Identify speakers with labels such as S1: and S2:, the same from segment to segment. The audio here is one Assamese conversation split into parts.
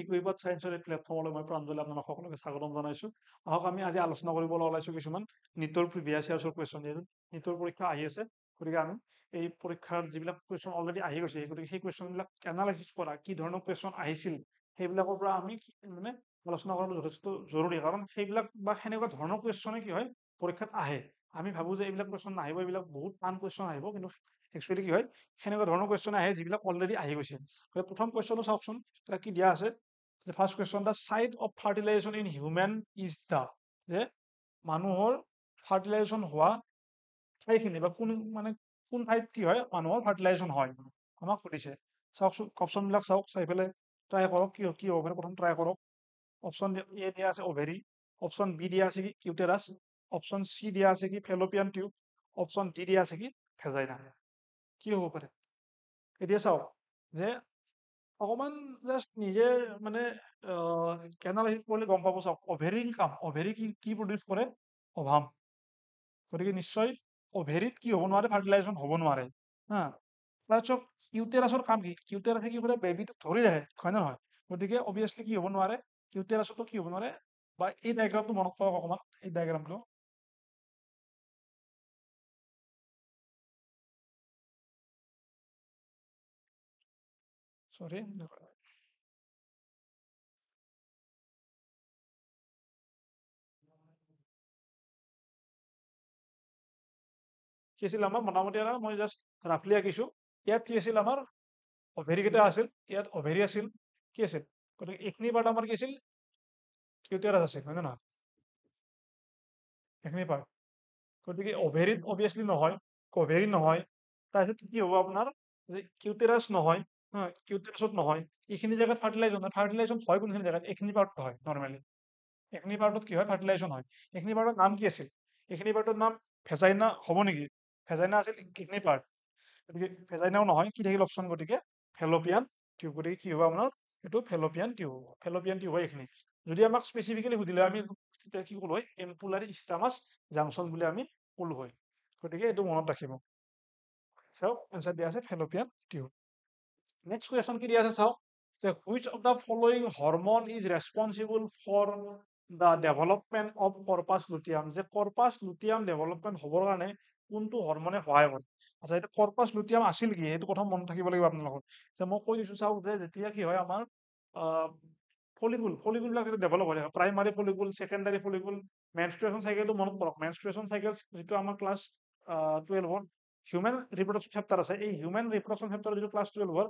S1: ইকুইপাত চায়েন্সৰ এই প্লেটফৰ্মলৈ মই প্ৰাঞ্জলি আপোনালোক সকলোকে স্বাগতম জনাইছোঁ। আহক আমি আজি আলোচনা কৰিবলৈ ওলাইছোঁ কিছুমান নিটৰ প্ৰিভিয়াছ ইয়াৰ্ছৰ কুৱেশ্যন, যিহেতু নিটৰ পৰীক্ষা আহি আছে, গতিকে আমি এই পৰীক্ষাৰ যিবিলাক কুৱেশ্যন অলৰেডি আহি গৈছে, গতিকে সেই কুৱেশ্যনবিলাক এনালাইচিছ কৰা, কি ধৰণৰ কুৱেশ্যন আহিছিল, সেইবিলাকৰ পৰা আমি মানে আলোচনা কৰাটো যথেষ্ট জৰুৰী, কাৰণ সেইবিলাক বা সেনেকুৱা ধৰণৰ কুৱেশ্যনে কি হয় পৰীক্ষাত আহে। আমি ভাবোঁ যে এইবিলাক কুৱেশ্যন নাহিব, এইবিলাক বহুত টান কুৱেশ্যন আহিব, কিন্তু একচুৱেলি কি হয় সেনেকুৱা ধৰণৰ কুৱেশ্যন আহে যিবিলাক অলৰেডি আহি গৈছে। প্ৰথম কুৱেশ্যনটো চাওকচোন, এটা কি দিয়া আছে যে first question, the site of fertilisation in human is the, যে মানুহৰ ফাৰ্টিলাইজেশ্যন হোৱা ঠাইখিনি বা কোন ঠাইত কি হয় মানুহৰ ফাৰ্টিলাইজেশ্যন হয়, আমাক সুধিছে। চাওকচোন অপশ্যনবিলাক চাওক, চাই পেলাই ট্ৰাই কৰক কি কি হ'ব পাৰে, প্ৰথম ট্ৰাই কৰক। অপশ্যন এ দিয়া আছে অভেৰী, অপশ্যন বি দিয়া আছে কি কিউটেৰাছ, অপশ্যন চি দিয়া আছে কি ফেলোপিয়ান টিউব, অপশ্যন ডি দিয়া আছে কি ভেজাইনা। কি হ'ব পাৰে এতিয়া চাওক, যে অকমান জাষ্ট নিজে মানে এনালাইচিছ কৰিলে গম পাব। চাওক অভেৰী কি কাম, অভেৰী কি প্ৰডিউচ কৰে, অভাম। গতিকে নিশ্চয় অভেৰীত কি হ'ব নোৱাৰে, ফাৰ্টিলাইজেশ্যন হ'ব নোৱাৰে। হা, তাৰপিছত কিউটেৰাছৰ কাম কি, কিউটেৰাছে কি কৰে বেবীটোক ধৰি ৰাখে, হয় নে নহয়? গতিকে অবভিয়াছলি কি হ'ব নোৱাৰে, কিউটেৰাছতো কি হ'ব নোৱাৰে। বা এই ডায়েগ্ৰামটো মনত কৰক অকমান, এই ডায়েগ্ৰামটো সৰি কি আছিল আমাৰ মোটামুটি আৰু মই জাষ্ট ৰাফলি আঁকিছো। ইয়াত কি আছিল আমাৰ অভেৰী কেইটা আছিল, ইয়াত অভেৰী আছিল, কি আছিল, গতিকে এইখিনি পাৰ্ট আমাৰ কি আছিল কিউটেৰাছ আছিল, হয় নে নহয়? এইখিনি পাৰ্ট, গতিকে অভেৰীত অবভিয়াছলি নহয়, অভেৰী নহয়। তাৰপিছত কি হ'ব আপোনাৰ, যে কিউটেৰাছ নহয়, হা কিউটেৰাছত নহয়, এইখিনি জেগাত ফাৰ্টিলাইজেশ্যন হয়। ফাৰ্টিলাইজেশ্যন হয় কোনখিনি জেগাত, এইখিনি পাৰ্টত হয় নৰ্মেলি। এইখিনি পাৰ্টত কি হয় ফাৰ্টিলাইজেশ্যন হয়। এইখিনি পাৰ্টৰ নাম কি আছিল, এইখিনি পাৰ্টৰ নাম ভেজাইনা হ'ব নেকি? ভেজাইনা আছিল এইখিনি পাৰ্ট, গতিকে ভেজাইনাও নহয়। কি থাকিল অপশ্যন, গতিকে ফেলোপিয়ান টিউব। গতিকে কি হ'ব আপোনাৰ এইটো ফেলোপিয়ান টিউব হ'ব, ফেলোপিয়ান টিউব হয় এইখিনি। যদি আমাক স্পেচিফিকেলি সুধিলে আমি তেতিয়া কি ক'লো হয়, এম্পুলাৰি ষ্টামাছ জাংচন বুলি আমি ক'লো হয়। গতিকে এইটো মনত ৰাখিব। চাওক এনচাৰ দিয়া আছে ফেলোপিয়ান টিউব। নেক্সট কুৱেশ্যন কি দিয়া আছে চাওক, যে which of the following hormone is responsible for the development of corpus luteum, যে কৰ্পাছ লুটিয়াম ডেভেলপমেণ্ট হ'বৰ কাৰণে কোনটো হৰমনে সহায় কৰে। আচ্ছা, এইটো কৰ্পাছ লুটিয়াম আছিল কি, সেইটো প্ৰথম মনত থাকিব লাগিব আপোনালোকৰ। যে মই কৈ দিছো চাওক, যে যেতিয়া কি হয় আমাৰ ফলিকুলবিলাক যেতিয়া ডেভেলপ হয়, primary follicle, secondary follicle, menstruation চাইকেলটো মনত কৰক। মেনষ্ট্ৰুৱেশ্যন চাইকেল যিটো আমাৰ ক্লাছ 12ৰ হিউমেন ৰিপ্ৰডাকশ্যন চেপ্টাৰ আছে, এই হিউমেন ৰিপ্ৰডাকশ্যন চেপ্টাৰ যিটো ক্লাছ 12ৰ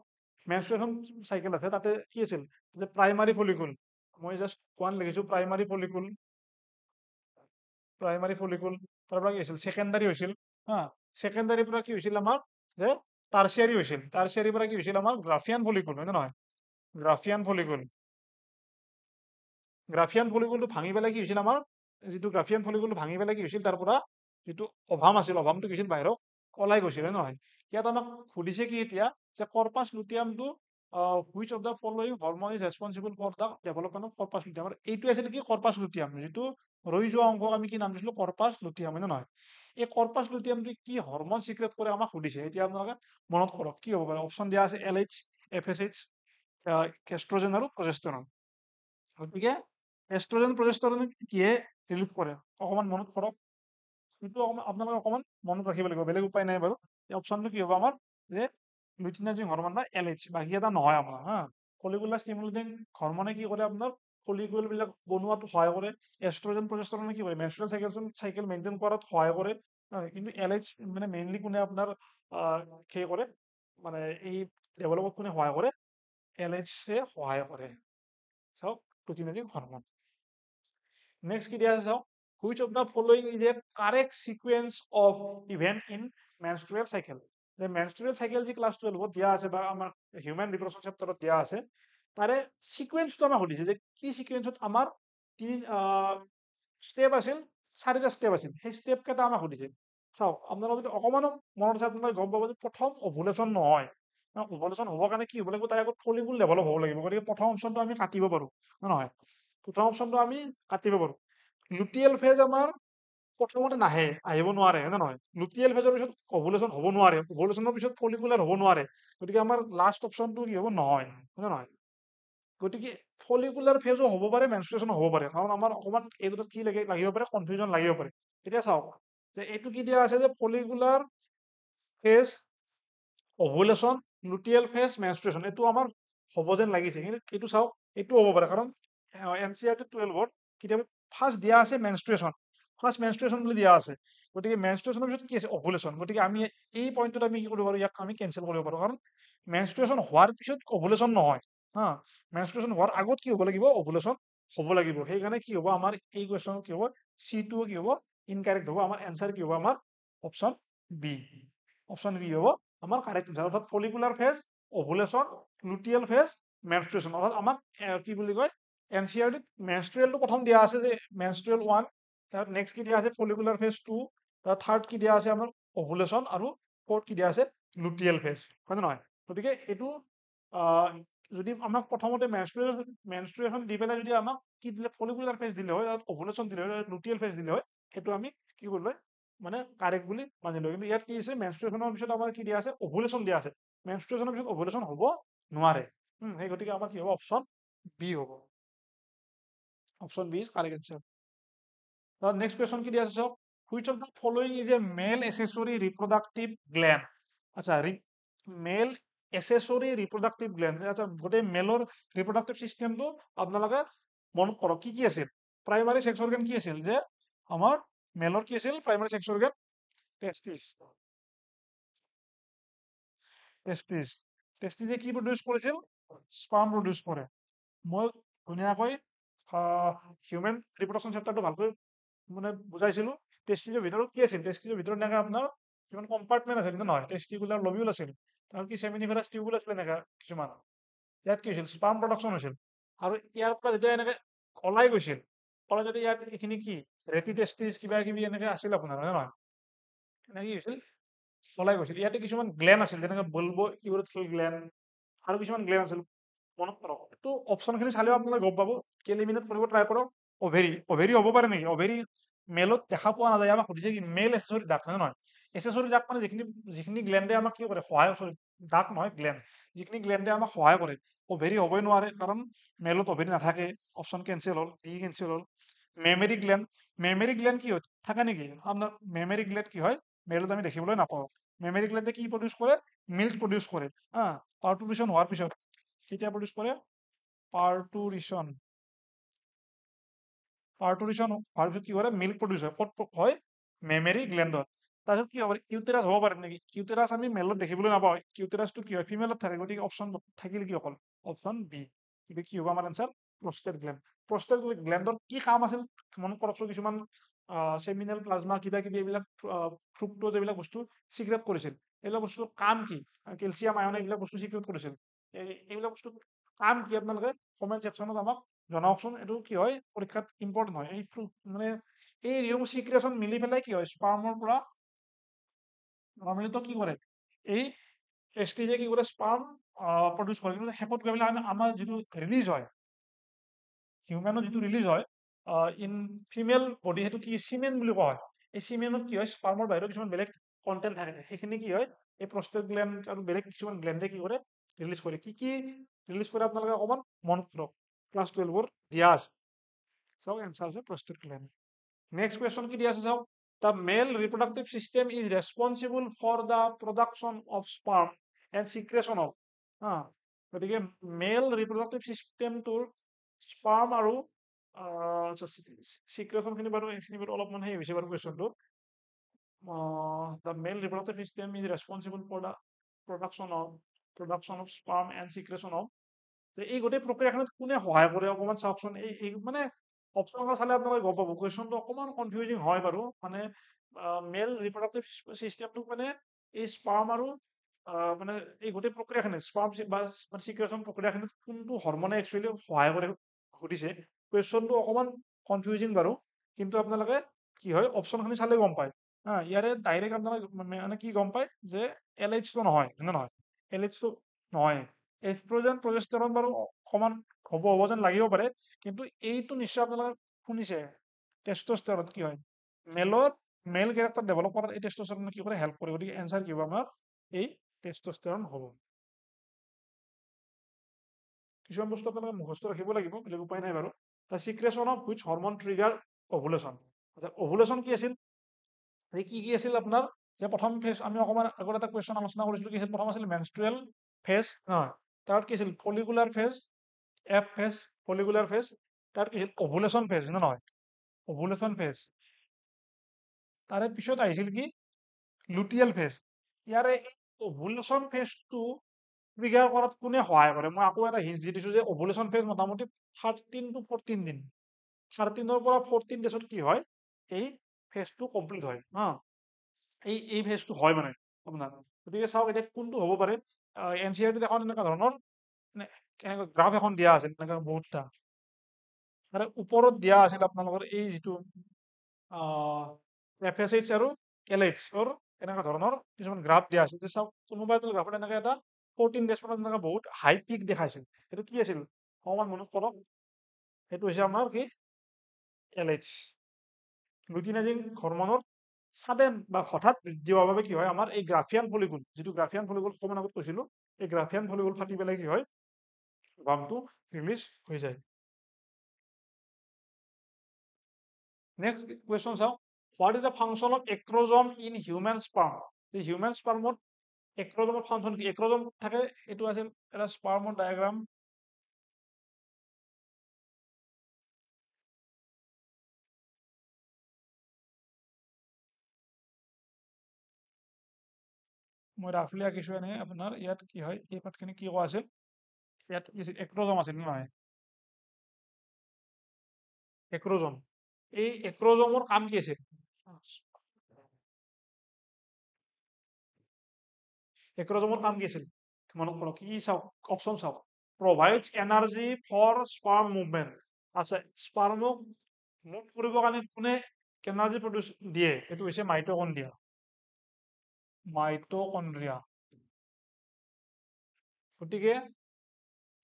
S1: মেনষ্ট্ৰুৱেশ্যন চাইকেল আছে, তাতে কি আছিল, যে প্ৰাইমাৰী ফলিকুল, মই জাষ্ট ওৱান লিখিছো, প্ৰাইমাৰী ফলিকুল, তাৰ পৰা কি হৈছিল ছেকেণ্ডাৰী হৈছিল। হা, ছেকেণ্ডাৰীৰ পৰা কি হৈছিল আমাৰ, যে টাৰ্চিয়াৰী হৈছিল, টাৰ্চিয়াৰীৰ পৰা কি হৈছিল আমাৰ গ্ৰাফিয়ান ফলিকুল, হয় নে নহয়? গ্ৰাফিয়ান ফলিকুল, গ্ৰাফিয়ান ফলিকুলটো ভাঙি পেলাই কি হৈছিল আমাৰ, যিটো গ্ৰাফিয়ান ফলিকুলটো ভাঙি পেলাই কি হৈছিল, তাৰ পৰা যিটো অভাম আছিল, অভামটো কি হৈছিল বাহিৰত ওলাই গৈছিল, হয় নহয়? ইয়াত আমাক সুধিছে কি এতিয়া, যে কৰ্পাছ লুটিয়ামটো which of the following hormone is responsible for the development of corpus luteum. এইটো আছিল কি কৰ্পাছ লুটিয়াম, যিটো ৰৈ যোৱা অংশক আমি কি নাম দিছিলো, কৰ্পাছ লুটিয়াম, হয় নে নহয়? এই কৰ্পাছ লুটিয়ামটো কি হৰমন চিক্ৰেট কৰে আমাক সুধিছে। এতিয়া আপোনালোকে মনত কৰক কি হ'ব পাৰে। অপশ্যন দিয়া আছে LH, FSH, এষ্ট্ৰজেন আৰু প্ৰজেষ্টেৰন। গতিকে এষ্ট্ৰজেন প্ৰজেষ্টেৰনে কিহে ৰিলিজ কৰে, অকমান মনত কৰক। সেইটো আপোনালোকে অকমান মনত ৰাখিব লাগিব, বেলেগ উপায় নাই বাৰু। এই অপশ্যনটো কি হ'ব আমাৰ, যে লুটিনাজিং হৰমন বা LH, বাকী এটা নহয় আপোনাৰ। হা, ফলিকুলাৰ ষ্টিমুলেটিং হৰমনে কি কৰে, আপোনাৰ ফলিকুল বিলাক বনোৱাত সহায় কৰে। এষ্ট্ৰজেন প্ৰজেষ্টেৰনে কি কৰে, মেনষ্ট্ৰুৱেল চাইকেল মেইনটেইন কৰাত সহায় কৰে। কিন্তু LH মানে মেইনলি কোনে আপোনাৰ সেই কৰে, মানে এই ডেভেলপত কোনে সহায় কৰে, LH সহায় কৰে। চাওক লুটিনাজিং হৰমন। নেক্সট কি দিয়া আছে চাওক, which of the following is a correct sequence of event in menstrual cycle. যে মেনষ্ট্ৰুৱেল চাইকেল যি ক্লাছ 12ত দিয়া আছে বা আমাৰ হিউমেন ৰিপ্ৰডাকশ্যন চেপ্টাৰত দিয়া আছে, তাৰে সিকুৱেন্সটো আমাক সুধিছে, যে কি সিকুৱেন্সত আমাৰ তিনি ষ্টেপ আছিল, 4টা ষ্টেপ আছিল, সেই ষ্টেপ কেইটা আমাক সুধিছে। চাওক আপোনালোকে যদি অকমানো মনত আছে, আপোনালোকে গম পাব যে প্ৰথম অভুলেশ্যন নহয়। অভুলেশ্যন হ'বৰ কাৰণে কি হ'ব লাগিব, তাৰ আগত ফলিকুল ডেভেলপ হ'ব লাগিব। গতিকে প্ৰথম অপশ্যনটো আমি কাটিব পাৰো, নহয়? প্ৰথম অপশ্যনটো আমি কাটিব পাৰো। লুটিয়েল ফেজ আমাৰ প্ৰথমতে নাহে, আহিব নোৱাৰে, হয় নে নহয়? লুটিয়েল ফেজৰ পিছত অভুলেশ্যন হ'ব নোৱাৰে, অভুলেশ্যনৰ পিছত ফলিকুলাৰ হ'ব নোৱাৰে। গতিকে আমাৰ লাষ্ট অপশ্যনটো কি হ'ব, নহয়, হয় নে নহয়? গতিকে ফলিকুলাৰ ফেজো হ'ব পাৰে, মেনষ্ট্ৰুৱেশ্যনো হ'ব পাৰে, কাৰণ আমাৰ অকণমান এই দুটাত কি লাগিব পাৰে, কনফিউজন লাগিব পাৰে। এতিয়া চাওক যে এইটো কি দিয়া আছে যে ফলিকুলাৰ ফেজ, অভুলেশ্যন, লুটিয়েল ফেজ, মেনষ্ট্ৰুৱেশ্যন, এইটো আমাৰ হ'ব যেন লাগিছে, কিন্তু এইটো চাওক এইটো হ'ব পাৰে, কাৰণ NCERT 12ত কেতিয়াবা ফাৰ্ষ্ট দিয়া আছে মেনষ্ট্ৰুৱেশ্যন, ফাৰ্ষ্ট মেনষ্ট্ৰুৱেশ্যন বুলি দিয়া আছে। গতিকে মেনষ্ট্ৰুৱেশ্যনৰ পিছত কি আছে, অভুলেশ্যন। গতিকে আমি এই পইণ্টত আমি কি কৰিব পাৰোঁ, ইয়াক আমি কেনচেল কৰিব পাৰোঁ, কাৰণ মেনষ্ট্ৰুৱেশ্যন হোৱাৰ পিছত অভুলেশ্যন নহয়। হা, মেনষ্ট্ৰুৱেশ্যন হোৱাৰ আগত কি হ'ব লাগিব, অভুলেশ্যন হ'ব লাগিব। সেইকাৰণে কি হ'ব, আমাৰ এই কুৱেশ্যন কি হ'ব, C2 কি হ'ব, ইনকাৰেক্ট হ'ব। আমাৰ এনচাৰ কি হ'ব, আমাৰ অপশ্যন বি। অপশ্যন বি হ'ব আমাৰ কাৰেক্ট এনচাৰ, অৰ্থাৎ ফলিকুলাৰ ফেজ, অভুলেশ্যন, লুটিয়েল ফেজ, মেনষ্ট্ৰুৱেশ্যন। অৰ্থাৎ আমাক কি বুলি কয়, NCERT মেনষ্ট্ৰুৱেলটো প্ৰথম দিয়া আছে যে মেনষ্ট্ৰুৱেল 1, তাৰ নেক্সট কি দিয়া আছে ফলিকুলাৰ ফেজ 2, তাৰ থাৰ্ড কি দিয়া আছে আমাৰ অভুলেশ্যন, আৰু ফৰ্থ কি দিয়া আছে লুটিয়েল ফেজ, হয় নে নহয়? গতিকে এইটো যদি আমাক প্ৰথমতে মেনষ্ট্ৰুৱেশ্যন দি পেলাই যদি আমাক কি দিলে, ফলিকুলাৰ ফেজ দিলে হয়, অভুলেশ্যন দিলে হয়, লুটিয়েল ফেজ দিলে হয়, সেইটো আমি কি কৰিলো হয়, মানে কাৰেক্ট বুলি মানিলো। কিন্তু ইয়াত কি আছে, মেনষ্ট্ৰুৱেশ্যনৰ পিছত আমাৰ কি দিয়া আছে, অভুলেশ্যন দিয়া আছে। মেনষ্ট্ৰুৱেশ্যনৰ পিছত অভুলেশ্যন হ'ব নোৱাৰে। সেই গতিকে আমাৰ কি হ'ব, অপশ্যন বি হ'ব। Option B is correct answer. Next question কি দিয়া আছে চাওক, which of the following is a male accessory reproductive gland. আচ্ছা, মেল এসেসরি রিপ্রোডাক্টিভ গ্ল্যান্ড, আচ্ছা গোটেই মেলৰ ৰিপ্ৰডাক্টিভ চিষ্টেমটো আপোনালোকে মনত কৰক কি কি আছিল। প্ৰাইমাৰী সেক্স অৰ্গেন কি আছিল, যে আমাৰ মেলৰ কি আছিল, primary sex organ testis. Testis, টেষ্টিছে কি প্ৰডিউচ কৰিছিল, স্পাৰ্ম প্ৰডিউচ কৰে। মই ধুনীয়াকৈ হিউমেন ৰিপ্ৰডাকশ্যন চেপ্টাৰটো ভালকৈ মানে বুজাইছিলো। টেষ্টিছৰ ভিতৰত কি আছিল, টেষ্টিছৰ ভিতৰত এনেকৈ আপোনাৰ কিছুমান কম্পাৰ্টমেণ্ট আছিল, কিন্তু নহয়, টেষ্টিকুলাৰ লবিউল আছিল, তাৰ কি চেমিনিফেৰাছ টিউবুল আছিল, এনেকৈ কিছুমান। ইয়াত কি হৈছিল, স্পাৰ্ম প্ৰডাকশ্যন হৈছিল, আৰু ইয়াৰ পৰা যেতিয়া এনেকৈ ওলাই গৈছিল, ওলাই যদি ইয়াত এইখিনি কি ৰেটি টেষ্টিছ কিবা কিবি এনেকৈ আছিল আপোনাৰ, হয় নহয়, এনেকৈ কি হৈছিল, ওলাই গৈছিল। ইয়াতে কিছুমান গ্লেন আছিল, যেনেকৈ বুলবো ইউৰেথ্ৰেল গ্লেন, আৰু কিছুমান গ্লেন আছিল, মনত কৰক। এইটো অপশ্যনখিনি চালেও আপোনালোকে গম পাব, এলিমিনেট কৰিব ট্ৰাই কৰক। অভেৰি, অভেৰি হ'ব পাৰে নেকি, অভেৰি মেলত দেখা পোৱা নাযায়। আমাক সুধিছে কি মেল এচেসৰি ডাক, হয় নহয়, এচেসৰি ডাক মানে যিখিনি গ্লেণ্ডে আমাক কি কৰে, সহায়, চৰি ডাক নহয়, গ্লেণ্ড, যিখিনি গ্লেণ্ডে আমাক সহায় কৰে। অভেৰি হ'বই নোৱাৰে, কাৰণ মেলত অভেৰি নাথাকে, অপশ্যন কেনচেল হ'ল, ডি কেনচেল হ'ল। মেমেৰী গ্লেণ্ড, মেমেৰী গ্লেণ্ড কি হয়, থাকে নেকি আপোনাৰ, মেমেৰী গ্লেণ্ড কি হয়, মেলত আমি দেখিবলৈ নাপাওঁ। মেমেৰী গ্লেণ্ডে কি প্ৰডিউচ কৰে, মিল্ক প্ৰডিউচ কৰে। পাৰ্টুৰিশ্যন হোৱাৰ পিছত কেতিয়া প্ৰডিউচ কৰে, পাৰ্টুৰিশ্যন, পাৰ্টুৰিশ্যন হোৱাৰ পিছত কি কৰে, মিল্ক প্ৰডিউচ হয়। ক'ত হয়, মেমেৰী গ্লেণ্ডত। তাৰপিছত কি হ'ব, কিউটেৰাছ হ'ব পাৰে নেকি, কিউটেৰাছ আমি মেলত দেখিবলৈ নাপাওঁ, কিউটেৰাছটো কি হয়, ফিমেলত থাকে। গতিকে অপশ্যন থাকিল কি অকল, অপশ্যন বি। গতিকে কি হ'ব আমাৰ এনচাৰ, প্ৰষ্টেট গ্লেণ্ড। প্ৰষ্টেট গ্লেণ্ডৰ কি কাম আছিল মনত কৰকচোন। কিছুমান চেমিনেল প্লাজমা কিবা কিবি এইবিলাক ফ্ৰুক্টোজ এইবিলাক বস্তু চিক্ৰেট কৰিছিল। এইবিলাক বস্তুৰ কাম কি, কেলছিয়াম আয়ন এইবিলাক বস্তু চিক্ৰেট কৰিছিল। এইবিলাক বস্তুৰ কাম কি, আপোনালোকে কমেণ্ট ছেকশ্যনত আমাক জনাওকচোন। এইটো কি হয়, পৰীক্ষাত ইম্পৰ্টেণ্ট হয়। এই মানে এই ৰিয়ম চিক্ৰেশ্যন মিলি পেলাই কি হয়, স্পাৰ্মৰ পৰা নৰ্মেলিটো কি কৰে, এই টেষ্টিছে কি কৰে, স্পাৰ্ম প্ৰডিউচ কৰে। কিন্তু শেষত গৈ পেলাই আমাৰ যিটো ৰিলিজ হয়, হিউমেনৰ যিটো ৰিলিজ হয় ইন ফিমেল বডি, সেইটো কি চিমেন বুলি কোৱা হয়। এই চিমেনত কি হয়, স্পাৰ্মৰ বাহিৰত কিছুমান বেলেগ কণ্টেণ্ট থাকে, সেইখিনি কি হয়, এই প্ৰষ্টেট গ্লেণ্ড আৰু বেলেগ কিছুমান গ্লেণ্ডে কি কৰে, ৰিলিজ কৰে। কি কি ৰিলিজ কৰে আপোনালোকে অকণমান মনত কৰক, ক্লাছ 12ৰ দিয়া আছে। চাওক এনচাৰ হৈছে প্ৰষ্টেট গ্লেণ্ড। নেক্সট কুৱেশ্যন কি দিয়া আছে চাওক, the male reproductive system is responsible for the production of sperm and secretion of, গতিকে মেল ৰিপ্ৰডাক্টিভ চিষ্টেমটোৰ স্পাৰ্ম আৰু চিক্ৰেশ্যনখিনি বাৰু এইখিনি বাৰু অলপমান সেই হৈছে বাৰু কুৱেশ্যনটো। the male reproductive system is responsible for the production of sperm and secretion of, এই গোটেই প্ৰক্ৰিয়াখনত কোনে সহায় কৰে অকণমান চাওকচোন। এই মানে অপশ্যন চালে আপোনালোকে গম পাব, কুৱেশ্যনটো অকণমান কনফিউজিং হয় বাৰু। মানে মেল ৰিপ্ৰডাক্টিভ চিষ্টেমটোক মানে এই স্পাৰ্ম আৰু মানে এই গোটেই প্ৰক্ৰিয়াখিনিত স্পাৰ্ম বা চিক্ৰেশ্যন প্ৰক্ৰিয়াখিনিত কোনটো হৰমনে একচুৱেলি সহায় কৰে সুধিছে। কুৱেশ্যনটো অকণমান কনফিউজিং বাৰু, কিন্তু আপোনালোকে কি হয় অপশ্যনখিনি চালে গম পায়। ইয়াৰে ডাইৰেক্ট আপোনালোকে মানে কি গম পায় যে LH টো নহয়, হয় নে নহয়, LH টো নহয়। এষ্ট্ৰজেন প্ৰজেষ্টেৰন বাৰু অকণমান হ'ব যেন লাগিব পাৰে, কিন্তু এইটো নিশ্চয় আপোনালোকে শুনিছে, টেষ্টষ্টেৰন কি হয়, মেল কেৰেক্টাৰ ডেভেলপ কৰাত এই টেষ্টষ্টেৰনে কি কৰে, হেল্প কৰে। গতিকে এনচাৰ কি হ'ব আমাৰ, এই টেষ্টষ্টেৰন হ'ব। কিছুমান বস্তু আপোনালোকে মুখস্থ ৰাখিব লাগিব, বেলেগ উপায় নাই বাৰু। The secretion of which hormone trigger ovulation. আচ্ছা, অভুলেশ্যন কি আছিল? কি আছিল আপোনাৰ? যে প্ৰথম ফেজ আমি অকণমান আগত এটা কুৱেশ্যন আলোচনা কৰিছিলোঁ, কি আছিল? প্ৰথম আছিল মেনষ্ট্ৰুৱেল ফেজ, নহয়? তাৰ কি আছিল? Follicular phase, F phase, follicular phase. তাৰ কি আছিল? অভুলেশ্যন ফেজ, নে নহয়? অভুলেশ্যন ফেজ। তাৰে পিছত আহিছিল কি? লুটিয়েল ফেজ। ইয়াৰে অভুলেশ্যন ফেজটো ট্ৰিগাৰ কৰাত কোনে সহায় কৰে? মই আকৌ এটা হিণ্ট দি দিছোঁ যে অভুলেশ্যন ফেজ মোটামুটি 13 to 14 দিন। 13 পৰা 14 ডেজত কি হয়? এই ফেজটো কমপ্লিট হয়। এই ফেজটো হয় মানে আপোনাৰ। গতিকে চাওক এতিয়া কোনটো হ'ব পাৰে। NCERT-ত এখন এনেকুৱা ধৰণৰ এনেকুৱা গ্ৰাফ এখন দিয়া আছিল, এনেকুৱা বহুতটা। তাৰে ওপৰত দিয়া আছিল আপোনালোকৰ এই যিটো FSH আৰু LH এনেকুৱা ধৰণৰ কিছুমান গ্ৰাফ দিয়া আছিল। যে চাওক কোনোবা এটা গ্ৰাফত এনেকে এটা 14 ডেজ মানত এনেকুৱা বহুত হাই পিক দেখাইছিল। সেইটো কি আছিল? অকণমান মনত কৰক। সেইটো হৈছে আমাৰ কি? LH। লুটিনাইজিং হৰমনৰ ছাডেন বা হঠাৎ বৃদ্ধি হোৱাৰ বাবে কি হয়? আমাৰ এই গ্ৰাফিয়ান ফলিকুল, যিটো গ্ৰাফিয়ান ফলিকুল অকণমান আগত কৈছিলোঁ, এই গ্ৰাফিয়ান ফলিকুল ফাটি পেলাই কি হয়? বামটো ৰিলিজ হৈ যায়। নেক্সট কুৱেশ্যন চাওক। What is the function of acrosome in human sperm? এই হিউমেন স্পাৰ্মত এক্ৰজমৰ ফাংচন কি? এক্ৰজম থাকে, এইটো আছিল এটা স্পাৰ্মৰ ডায়েগ্ৰাম। মই ৰাফলি আঁকিছোঁ এনে আপোনাৰ। ইয়াত কি হয়? এই পাৰ্টখিনি কি কোৱা আছিল? ইয়াত কি আছিল? এক্ৰজম আছিল, নহয়? এক্ৰজম। এই এক্ৰজমৰ কাম কি আছিল? এক্ৰজমৰ কাম কি আছিল? মনত কৰক। কি চাওক, অপশ্যন চাওক। Provides energy for sperm movement. আচ্ছা, স্পাৰ্মক মুভ কৰিবৰ কাৰণে কোনে এনাৰ্জি প্ৰডিউচ দিয়ে? এইটো হৈছে মাইটকণ্ড্ৰিয়া। মাইটকণ্ড্ৰিয়া। গতিকে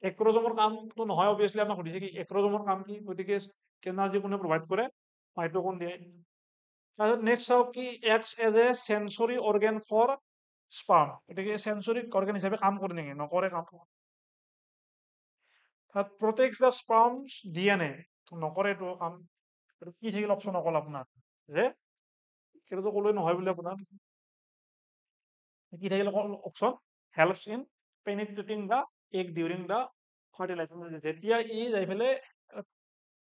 S1: এক্ৰজমৰ কামটো নহয়, অবভিয়াছলি আমাক সুধিছে কি এক্ৰজমৰ কাম কি? গতিকে এনাৰ্জি কোনে প্ৰভাইড কৰে? মাইটকণ্ড্ৰিয়াই। তাৰপিছত নেক্সট চাওক কি acts as a sensory organ for sperm. গতিকে সেন্সৰী অৰ্গেন হিচাপে কাম কৰে নেকি? নকৰে কাম। Protects the sperm's DNA। নকৰে এইটো কাম। কি থাকিল অপশ্যন অকল আপোনাৰ? যে সেইটোতো ক'লোৱে নহয় বুলি আপোনাৰ। কি থাকিল অকল option? Helps in penetrating the egg during the fertilisation. যেতিয়া ই যাই পেলাই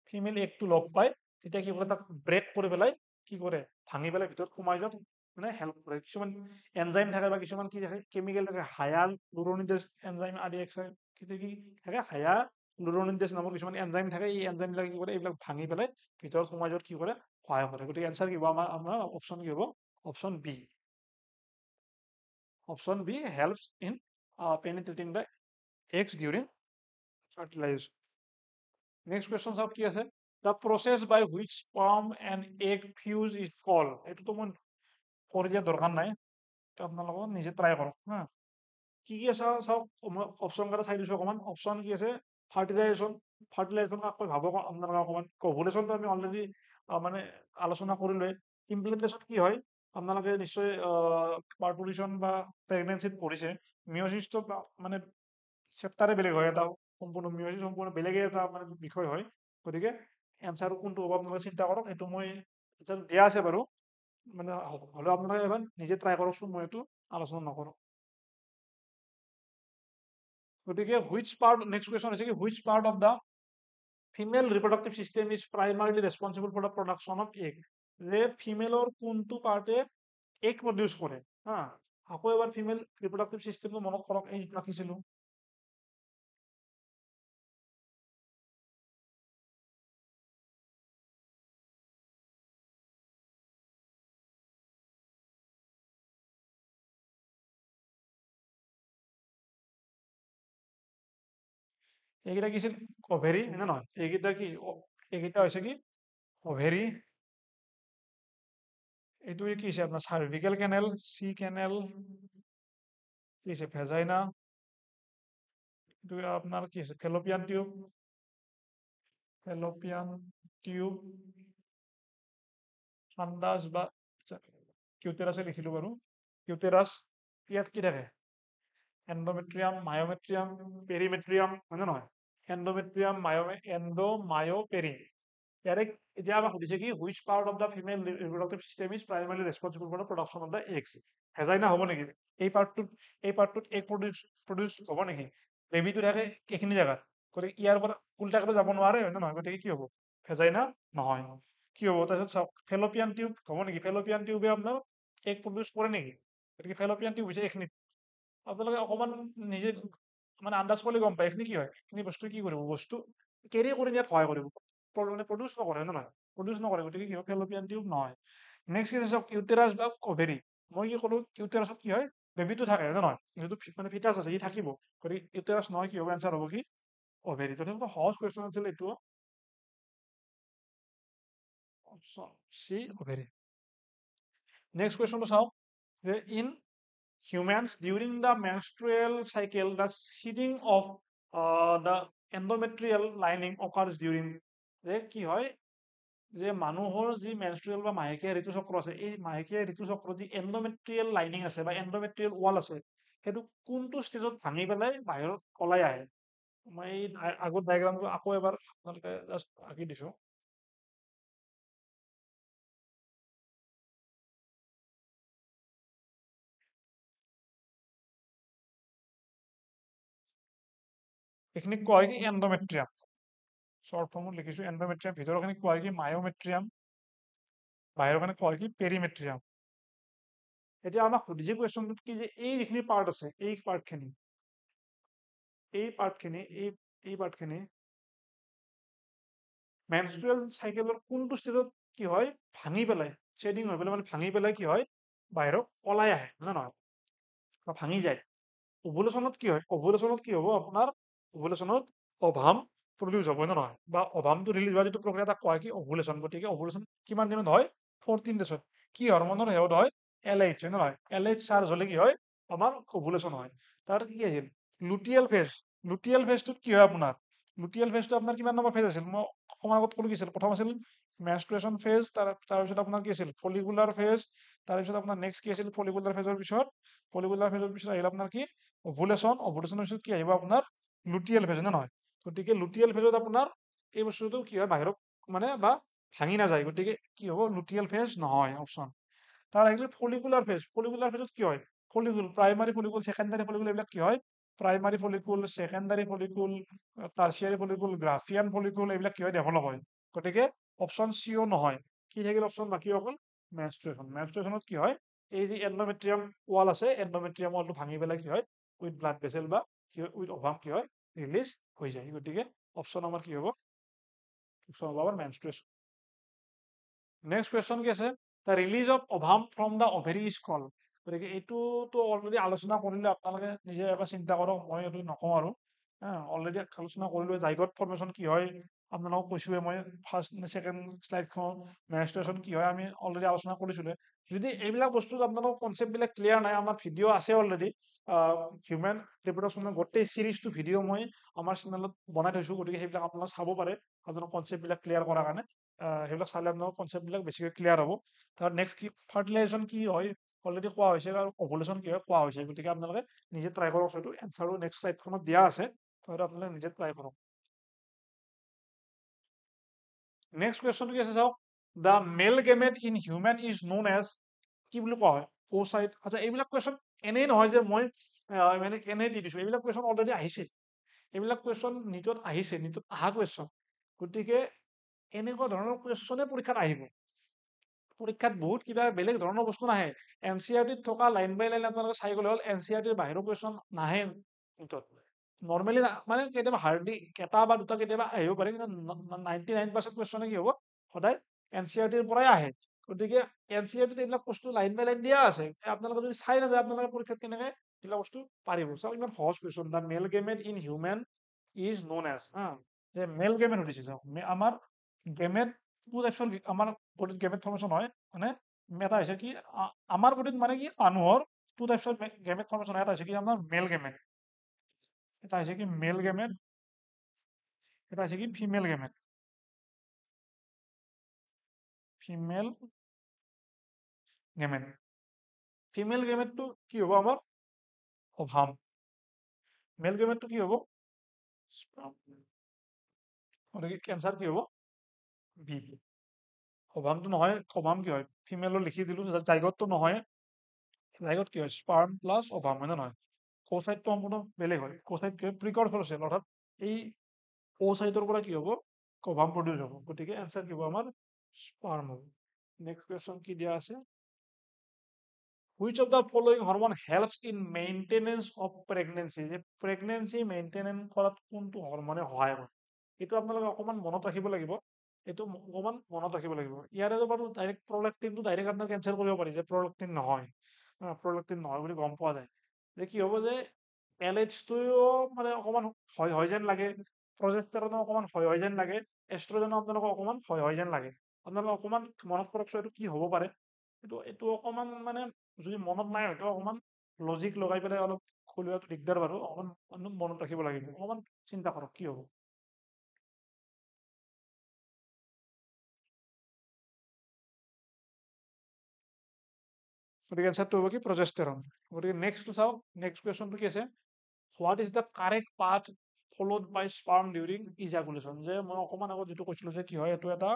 S1: ফিমেল এগটো লগ পায়, তেতিয়া কি কৰে? তাক ব্ৰেক কৰি পেলাই কি কৰে? ভাঙি পেলাই ভিতৰত সোমাই যোৱাত মানে হেল্প কৰে। কিছুমান এনজাইম থাকে বা কিছুমান কি থাকে? কেমিকেল থাকে, হায়ালুৰোনিডেজ এনজাইম আদি কি থাকে? হায়ালুৰোনিডেজ নামৰ কিছুমান এনজাইম থাকে। এই এনজাইম বিলাক কি কৰে? এইবিলাক ভাঙি পেলাই ভিতৰত সোমাই যোৱাত কি কৰে? সহায় কৰে। গতিকে এনচাৰ কি হ'ব? আমাৰ অপশ্যন কি হ'ব? Option B. Option B helps in penetrating the eggs during fertilisation. Next question চাওক কি আছে? The process by which sperm and egg fuse is called. এইটোতো মই কৰি দিয়া দৰকাৰ নাই, আপোনালোকে নিজে ট্ৰাই কৰক। কি আছে চাওক, মই অপশ্যন কেইটা চাই দিছোঁ অকণমান। অপশ্যন কি আছে? ফাৰ্টিলাইজেশ্যন। ফাৰ্টিলাইজেশ্যন কাকৈ ভাবক আপোনালোকে অকণমান। অভুলেশ্যনটো আমি অলৰেডি মানে আলোচনা কৰিলোৱে। ইমপ্লিমেণ্টেশ্যন কি হয়? আপোনালোকে নিশ্চয় পাৰ্টুলিশ্যন বা প্ৰেগনেঞ্চিত পঢ়িছে। মিঅ'চিছটো মানে চেপ্টাৰে বেলেগ হয়, এটা সম্পূৰ্ণ মিঅ'চিছ সম্পূৰ্ণ বেলেগে এটা মানে বিষয় হয়। গতিকে এনচাৰ কোনটো হ'ব আপোনালোকে চিন্তা কৰক। এইটো মই দিয়া আছে বাৰু, মানে হ'লেও আপোনালোকে এবাৰ নিজে ট্ৰাই কৰকচোন, মই এইটো আলোচনা নকৰোঁ। গতিকে হুইচ পাৰ্ট, নেক্সট কুৱেশ্যন হৈছে কি which part of the female reproductive system is primarily responsible for the production of egg. যে ফিমেলৰ কোনটো পাৰ্টে এগ প্ৰডিউচ কৰে? আকৌ এবাৰ ফিমেল ৰিপ্ৰডাক্টিভ চিষ্টেমটো মনত কৰক, এই ৰাখিছিলোঁ। এইকেইটা কি আছিল? অভেৰী, নে নহয়? এইকেইটা কি? এইকেইটা হৈছে কি? অভেৰী। এইটো কি হৈছে আপোনাৰ? চাৰ্ভিকেল কেনেল, চি কেনেল, কি হৈছে? ভেজাইনা। এইটো আপোনাৰ কি আছে? Fallopian tube. ফেলোপিয়ান টিউব, ফান্দাছ বা কিউটেৰাছে লিখিলোঁ বাৰু। কিউটেৰাছ। ইয়াত কি থাকে? এণ্ডোমেট্ৰিয়াম, মায়োমেট্ৰিয়াম, পেৰিমেট্ৰিয়াম, হয় নে নহয়? এণ্ডোমেট্ৰিয়াম এণ্ডোমায়োপেৰি ইয়াৰে এতিয়া আমাক সুধিছে কি which part of the female reproductive system is primarily responsible for the production of the eggs vagina হ'ব নেকি এই পাৰ্টটোত এগ প্ৰডিউচ হ'ব নেকি বেবীটো থাকে এইখিনি জেগাত গতিকে ইয়াৰ পৰা উল্টাকৈ যাব নোৱাৰে হয় নে নহয় গতিকে কি হ'ব ভেজাইনা নহয় কি হ'ব তাৰপিছত চাওক ফেলোপিয়ান টিউব হ'ব নেকি ফেলোপিয়ান টিউবে আপোনাৰ এগ প্ৰডিউচ কৰে নেকি গতিকে ফেলোপিয়ান টিউব হৈছে এইখিনিত আপোনালোকে অকণমান নিজে মানে আন্দাজ কৰিলে গম পায় এইখিনি কি হয় এইখিনি বস্তু কি কৰিব বস্তু কেৰি কৰি নিয়াত সহায় কৰিব প্ৰডিউচ নকৰে হয় নে নহয় প্ৰডিউচ নকৰে গতিকে কি হয় ফেলোপিয়ান টিউব নহয় নেক্সট কি আছে চাওক ইউটেৰাছ বা অভেৰী মই কি ক'লো ইউটেৰাছত কি হয় বেবীটো থাকে হয় নে নহয় যিটো মানে ফিটাছ আছে ই থাকিব গতিকে ইউটেৰাছ নহয় কি হ'ব এনচাৰ হ'ব কি অভেৰী গতিকে সহজ কুৱেশ্যন আছিল এইটো অপশ্যন চি অভেৰী নেক্সট কুৱেশ্যনটো চাওক যে in humans during the menstrual cycle the shedding of the endometrial lining occurs during যে কি হয় যে মানুহৰ যি মেনষ্ট্ৰুৱেল বা মাহেকীয়া ঋতুচক্ৰ আছে এই মাহেকীয়া ঋতুচক্ৰ যি এণ্ডোমেট্ৰিয়েল লাইনিং আছে বা এণ্ডোমেট্ৰিয়েল ৱাল আছে সেইটো কোনটো ষ্টেজত ভাঙি পেলাই বাহিৰত ওলাই আহে মই এই আগৰ ডায়েগ্ৰামটো আকৌ এবাৰ আপোনালোকে জাষ্ট আঁকি দিছো এইখিনি কোৱা হয় কি এণ্ডোমেট্ৰিয়াম শৰ্ট ফৰ্মত লিখিছো এণ্ডোমেট্ৰিয়াম ভিতৰখিনি কোৱা হয় কি মায়োমেট্ৰিয়াম বাহিৰৰখিনি কোৱা হয় কি পেৰিমেট্ৰিয়াম এতিয়া আমাক সুধিছে কুৱেশ্যনটোত কি যে এই যিখিনি পাৰ্ট আছে এই পাৰ্টখিনি মেনষ্ট্ৰুৱেল চাইকেলৰ কোনটো ষ্টেজত কি হয় ভাঙি পেলাই শ্বেডিং হৈ পেলাই মানে ভাঙি পেলাই কি হয় বাহিৰত ওলাই আহে হয় নে নহয় বা ভাঙি যায় ওভুলেশ্যনত কি হয় ওভুলেশ্যনত কি হ'ব আপোনাৰ ওভুলেশ্যনত অভাম প্ৰডিউচ হ'ব নে নহয় বা অভামটো ৰিলিজ হোৱা যিটো প্ৰক্ৰিয়া তাক কয় কি ওভুলেশ্যন গতিকে ওভুলেশ্যন কিমান দিনত হয় 14 ডেজত কি হৰমনৰ হেয়ত হয় LH হয় নে নহয় LH চাৰ্জ হ'লে কি হয় আমাৰ ওভুলেশ্যন হয় তাৰ কি আছিল লুটিয়েল ফেজটোত কি হয় আপোনাৰ লুটিয়েল ফেজটো আপোনাৰ কিমান নম্বৰ ফেজ আছিল মই অকণমান আগত ক'লো কি আছিল প্ৰথম আছিল মেনষ্ট্ৰুৱেশ্যন ফেজ তাৰপিছত আপোনাৰ কি আছিল ফলিকুলাৰ ফেজ তাৰপিছত আপোনাৰ নেক্সট কি আছিল ফলিকুলাৰ ফেজৰ পিছত আহিল আপোনাৰ কি অভুলেশ্যনৰ পিছত কি আহিব আপোনাৰ লুটিয়েল ফেজ নে নহয় গতিকে লুটিয়েল ফেজত আপোনাৰ এই বস্তুটো কি হয় বাহিৰত মানে বা ভাঙি নাযায় গতিকে কি হ'ব লুটিয়েল ফেজ নহয় অপশ্যন তাৰ আহিলে ফলিকুলাৰ ফেজত কি হয় follicle primary follicle secondary follicle এইবিলাক কি হয় primary follicle secondary follicle tertiary follicle Graafian follicle এইবিলাক কি হয় ডেভেলপ হয় গতিকে অপশ্যন চিও নহয় কি থাকিল অপশ্যন বাকী অকল মেনষ্ট্ৰুৱেশ্যনত কি হয় এই যি এণ্ডোমেট্ৰিয়াম ৱাল আছে এণ্ডোমেট্ৰিয়াম ৱালটো ভাঙি পেলাই কি হয় উইথ ব্লাড ভেচেল বা উইথ অভাম কি হয় ৰিলিজ হৈ যায় গতিকে অপশ্যন আমাৰ কি হ'ব অপশ্যন হ'ব আমাৰ মেনষ্ট্ৰুৱেশ্যন নেক্সট কুৱেশ্যন কি আছে the release of ovum from the ovary is call গতিকে এইটোতো অলৰেডি আলোচনা কৰিলে আপোনালোকে নিজে এবাৰ চিন্তা কৰক মই এইটো নকওঁ আৰু অলৰেডি আলোচনা কৰিলো জাইগত ফৰ্মেশ্যন কি হয় আপোনালোকক কৈছোৱে মই ফাৰ্ষ্ট ছেকেণ্ড শ্লাইডখন মেনষ্ট্ৰুৱেশ্যন কি হয় আমি অলৰেডি আলোচনা কৰিছোৱে যদি এইবিলাক বস্তুত আপোনালোকৰ কনচেপ্টবিলাক ক্লিয়াৰ নাই আমাৰ ভিডিঅ' আছে অলৰেডি হিউমেন ৰিপ্ৰডাকশ্যনৰ গোটেই চিৰিজটো ভিডিঅ' মই আমাৰ চেনেলত বনাই থৈছো গতিকে সেইবিলাক আপোনালোকে চাব পাৰে আপোনালোকৰ কনচেপ্টবিলাক ক্লিয়াৰ কৰাৰ কাৰণে সেইবিলাক চালে আপোনালোকৰ কনচেপ্টবিলাক বেছিকৈ ক্লিয়াৰ হ'ব তাৰ নেক্সট কি ফাৰ্টিলাইজেশ্যন কি হয় অলৰেডি কোৱা হৈছে আৰু অভুলেশ্যন কি হয় কোৱা হৈছে গতিকে আপোনালোকে নিজে ট্ৰাই কৰক সেইটো এনচাৰো নেক্সট শ্লাইডখনত দিয়া আছে হয়তো আপোনালোকে নিজে ট্ৰাই কৰক নেক্সট কুৱেশ্যনটো কি আছে চাওক the male gamete in human is known as কি বুলি কোৱা হয় ওচাইট আচ্ছা এইবিলাক কুৱেশ্যন এনেই নহয় যে মই মানে এনেই দি দিছো এইবিলাক কুৱেশ্যন অলৰেডি আহিছে এইবিলাক কুৱেশ্যন নিটত আহিছে নিটত অহা কুৱেশ্যন গতিকে এনেকুৱা ধৰণৰ কুৱেশ্যনে পৰীক্ষাত আহিব পৰীক্ষাত বহুত কিবা বেলেগ ধৰণৰ বস্তু নাহে NCERT থকা লাইন বাই লাইন আপোনালোকে চাই গ'লে হ'ল NCERT বাহিৰৰ কুৱেশ্যন নাহে নিটত নৰ্মেলি মানে কেতিয়াবা হাৰ্ডলি এটা বা দুটা কেতিয়াবা আহিব পাৰে কিন্তু 99% কুৱেশ্যনে কি হ'ব সদায় NCERT পৰাই আহে গতিকে NCERT এইবিলাক বস্তু লাইন বাই লাইন দিয়া আছে আপোনালোকে যদি চাই নাযায় আপোনালোকে পৰীক্ষাত কেনেকে এইবিলাক বস্তু পাৰিব চাওক ইমান সহজ question the male gamete in human is known as যে মেল গেমেট সুধিছে চাওক আমাৰ গেমেট টু টাইপছৰ আমাৰ বডিত গেমেট ফৰ্মেশ্যন হয় মানে এটা হৈছে কি আমাৰ বডিত মানে কি মানুহৰ টু টাইপছৰ গেমেট ফৰ্মেশ্যন হয় এটা হৈছে কি আমাৰ মেল গেমেট এটা হৈছে কি মেল গেমেট এটা হৈছে কি ফিমেল গেমেট ফিমেল গেমেটটো কি হ'ব আমাৰ অভাম মেল গেমেটটো কি হ'ব গতিকে এনচাৰ কি হ'ব বি অভামটো নহয় অভাম কি হয় ফিমেলৰ লিখি দিলো জাইগতটো নহয় জাইগত কি হয় স্পাৰ্ম প্লাছ অভাম হয় নে নহয় কোচাইটটো সম্পূৰ্ণ বেলেগ হয় কোচাইট কি হয় প্ৰিকৰ্চৰ চেল অৰ্থাৎ এই ওচাইটৰ পৰা কি হ'ব অভাম প্ৰডিউচ হ'ব গতিকে এনচাৰ কি হ'ব আমাৰ স্পাৰ্ম হ'ব নেক্সট কুৱেশ্যন কি দিয়া আছে Which of the following hormone helps in maintenance of pregnancy? যে pregnancy maintain কৰাত কোনটো হৰমনে সহায় কৰে এইটো আপোনালোকে অকমান মনত ৰাখিব লাগিব এইটো অকমান মনত ৰাখিব লাগিব ইয়াৰে বাৰু ডাইৰেক্ট প্ৰলেক্টিনটো ডাইৰেক্ট আপোনাক কেনচেল কৰিব পাৰি যে প্ৰলেক্টিন নহয় প্ৰলেক্টিন নহয় বুলি গম পোৱা যায় যে কি হ'ব যে এলএইচটোও মানে অকমান হয় যেন লাগে প্ৰজেষ্টেৰনো অকমান হয় যেন লাগে এষ্ট্ৰজেনো আপোনালোকক অকমান হয় যেন লাগে আপোনালোকে অকমান মনত কৰকচোন এইটো কি হ'ব পাৰে এইটো অকমান মানে যদি মনত নাই হয়তো অকমান লজিক লগাই পেলাই অলপ খুলিওৱাটো দিগদাৰ বাৰু অকমান মনত ৰাখিব লাগিব অকমান চিন্তা কৰক কি হ'ব গতিকে এনচাৰটো হ'ব কি প্ৰজেষ্টেৰন গতিকে নেক্সটটো চাওক নেক্সট কুৱেশ্যনটো কি আছে what is the correct path followed by sperm during ejaculation যে মই অকমান আগত যিটো কৈছিলো যে কি হয় এইটো এটা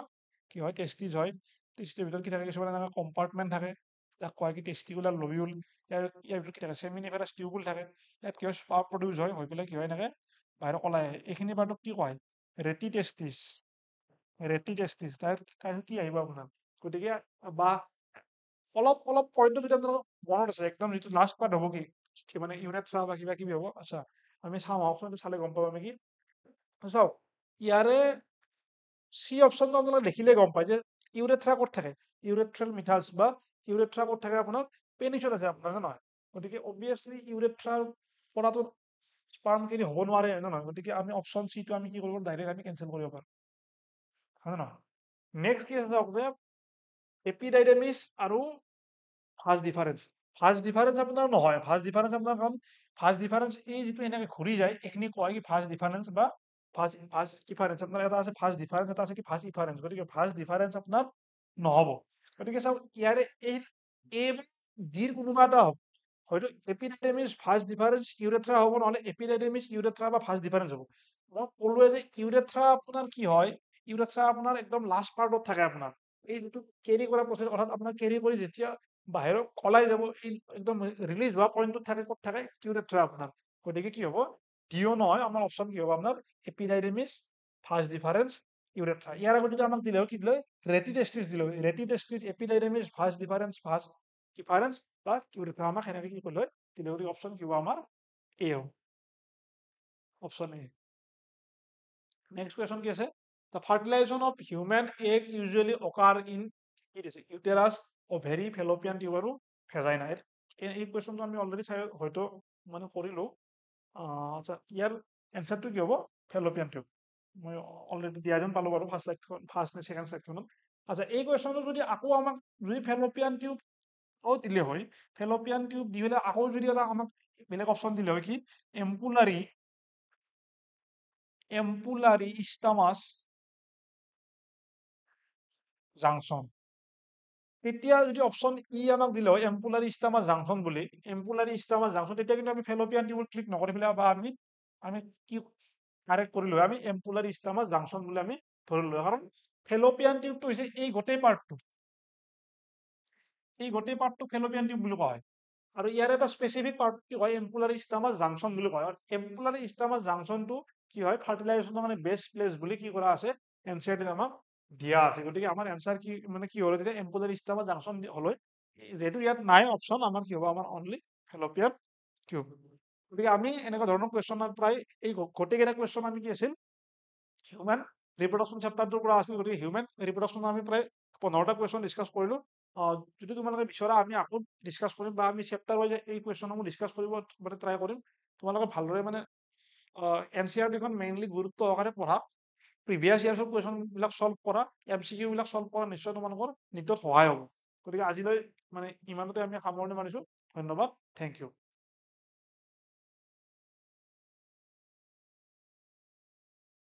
S1: কি হয় টেষ্টিজ হয় টেষ্টিৰ ভিতৰত কি থাকে কিছুমান এনেকুৱা কম্পাৰ্টমেণ্ট থাকে যাক কয় কি টেষ্টিকুলাৰ লবিউল ইয়াৰ ভিতৰত কি থাকে চেমিনিফাৰাছ টিউবুল থাকে ইয়াত কি হয় স্পাৰ্ম প্ৰডিউচ হৈ পেলাই কি হয় এনেকে বাহিৰত ওলাই আহে এইখিনি পাৰ্টক কি কয় ৰেটি টেষ্টিছ তাৰপিছত কি আহিব আপোনাৰ গতিকে বা অলপ অলপ পইণ্টটো যদি আপোনালোকৰ মনত আছে একদম যিটো লাষ্ট পাৰ্ট হ'ব কি মানে ইউৰেথ্ৰা বা কিবা কিবি হ'ব আচ্ছা আমি চাওঁ অপশ্যনটো চালে গম পাম আমি কি চাওক ইয়াৰে চি অপশ্যনটো আপোনালোকে দেখিলে গম পায় যে ইউৰেথ্ৰা ক'ত থাকে ইউৰেথ্ৰেল মিঠাছ বা ইউৰেথ্ৰা ক'ত থাকে আপোনাৰ পেনিছত আছে আপোনাৰ নহয় গতিকে অবভিয়াছলি ইউৰেথ্ৰাৰ পৰাটো স্পাৰ্মখিনি হ'ব নোৱাৰে হয় নে নহয় গতিকে আমি অপশ্যন চিটো আমি কি কৰিব ডাইৰেক্ট আমি কেনচেল কৰিব পাৰোঁ হয় নে নহয় নেক্সট কি আছে চাওক যে এপিডাইডেমিছ আৰু ফাৰ্ষ্ট ডিফাৰেন্স আপোনাৰ নহয় ফাৰ্ষ্ট ডিফাৰেন্স আপোনাৰ কাৰণ ফাৰ্ষ্ট ডিফাৰেন্স এই যিটো এনেকে ঘূৰি যায় এইখিনি কয় কি ফাৰ্ষ্ট ডিফাৰেন্স বা ফাৰ্ষ্ট ডিফাৰেন্স আপোনাৰ এটা আছে ফাৰ্ষ্ট ডিফাৰেন্স এটা আছে কি ফাৰ্ষ্ট ইফাৰেন্স গতিকে ফাৰ্ষ্ট ডিফাৰেন্স আপোনাৰ নহ'ব গতিকে চাওক ইয়াৰে এই ডিৰ কোনোবা এটা হ'ব হয়তো এপিডাইডেমিছ ফাৰ্ষ্ট ডিফাৰেন্স ইউৰেথ্ৰা হ'ব নহ'লে এপিডাইডেমিছ ইউৰেথ্ৰা বা ফাৰ্ষ্ট ডিফাৰেন্স হ'ব মই ক'লোৱে যে ইউৰেথ্ৰা আপোনাৰ কি হয় ইউৰেথ্ৰা আপোনাৰ একদম লাষ্ট পাৰ্টত থাকে আপোনাৰ এই যিটো কেৰি কৰা প্ৰচেছ অৰ্থাৎ আপোনাৰ কেৰি কৰি যেতিয়া বাহিৰত ওলাই যাব এই একদম ৰিলিজ হোৱা পইণ্টত থাকে ক'ত থাকে ইউৰেথ্ৰা আপোনাৰ গতিকে কি হ'ব ডিও নহয় আমাৰ অপশ্যন কি হ'ব আপোনাৰ এপিডাইডেমিছ ফাৰ্ষ্ট ডিফাৰেন্স ইউৰেথ্ৰা ইয়াৰ আগত যদি আমাক দিলে কি দিলে ৰেটিটেষ্টিছ দিলে ৰেটিটেষ্টিছ এপিডাইডেমিছ ফাৰ্ষ্ট ডিফাৰেন্স বা ইউৰেথ্ৰা আমাক সেনেকে কি কৰিলে দিলে গতিকে অপশ্যন কি হ'ব আমাৰ এ হ'ব অপশ্যন এ নেক্সট কুৱেশ্যন কি আছে the fertilisation of human egg usually অকাৰ in কি দিছে ইউটেৰাছ অভেৰি ফেলোপিয়ান টিউব আৰু ভেজাইনা এই কুৱেশ্যনটো আমি অলৰেডি চাই হয়তো মানে কৰিলো আচ্ছা ইয়াৰ এনচাৰটো কি হ'ব ফেলোপিয়ান টিউব মই অলৰেডি দিয়া যেন পালো বাৰু ফাৰ্ষ্ট নে ছেকেণ্ড ছেকশ্যনত আচ্ছা এই কুৱেশ্যনটো যদি আকৌ আমাক যদি ফেলোপিয়ান টিউব দিলে হয় ফেলোপিয়ান টিউব দি পেলাই আকৌ যদি এটা আমাক বেলেগ অপশ্যন দিলে হয় কি এম্পুলাৰি ইষ্টামাছ জাংচন তেতিয়া যদি অপশ্যন ই আমাক দিলে হয় এম্পুলাৰি ইষ্টামাছ জাংচন বুলি এম্পুলাৰি ইষ্টামাছ জাংচন তেতিয়া কিন্তু আমি ফেলোপিয়ান টিউবত ক্লিক নকৰি পেলাই বা আমি কি কাৰেক্ট কৰিলো আমি এম্পুলাৰি ইষ্টামাছ জাংচন বুলি আমি ধৰিলো কাৰণ ফেলোপিয়ান টিউবটো হৈছে এই গোটেই পাৰ্টটো ফেলোপিয়ান টিউব বুলি কোৱা হয় আৰু ইয়াৰ এটা স্পেচিফিক পাৰ্ট কি হয় এম্পুলাৰি ইষ্টামাছ জাংচন বুলি কয় আৰু এম্পুলাৰি ইষ্টামাছ জাংচনটো কি হয় ফাৰ্টিলাইজেশ্যনৰ মানে বেষ্ট প্লেচ বুলি কি কৰা আছে এনচিআৰটিত আমাক দিয়া আছে গতিকে আমাৰ এনচাৰ কি মানে কি হ'ল তেতিয়া এম্পুলাৰি ইষ্টামাছ জাংচন হলৈ যেহেতু ইয়াত নাই অপশ্যন আমাৰ কি হ'ব আমাৰ অনলি ফেলোপিয়ান টিউব গতিকে আমি এনেকুৱা ধৰণৰ কুৱেশ্যন প্ৰায় এই গোটেইকেইটা কুৱেশ্যন আমি কি আছিল হিউমেন ৰিপ্ৰডাকশ্যন চেপ্টাৰটোৰ পৰা আছিল গতিকে হিউমেন ৰিপ্ৰডাকশ্যন আমি প্ৰায় 15টা কুৱেশ্যন ডিছকাছ কৰিলো যদি তোমালোকে বিচৰা আমি আকৌ ডিছকাছ কৰিম বা আমি চেপ্টাৰ ৱাইজ এই কুৱেশ্যনসমূহ ডিছকাছ কৰিব মানে ট্ৰাই কৰিম তোমালোকে ভালদৰে মানে এনচিআৰটিখন মেইনলি গুৰুত্ব সহকাৰে পঢ়া প্ৰিভিয়াছ ইয়াৰ্ছৰ কুৱেশ্যনবিলাক চল্ভ কৰা MCQ বিলাক চল্ভ কৰা নিশ্চয় তোমালোকৰ নিটত সহায় হ'ব গতিকে আজিলৈ মানে ইমানতে আমি সামৰণি মাৰিছো ধন্যবাদ থেংক ইউ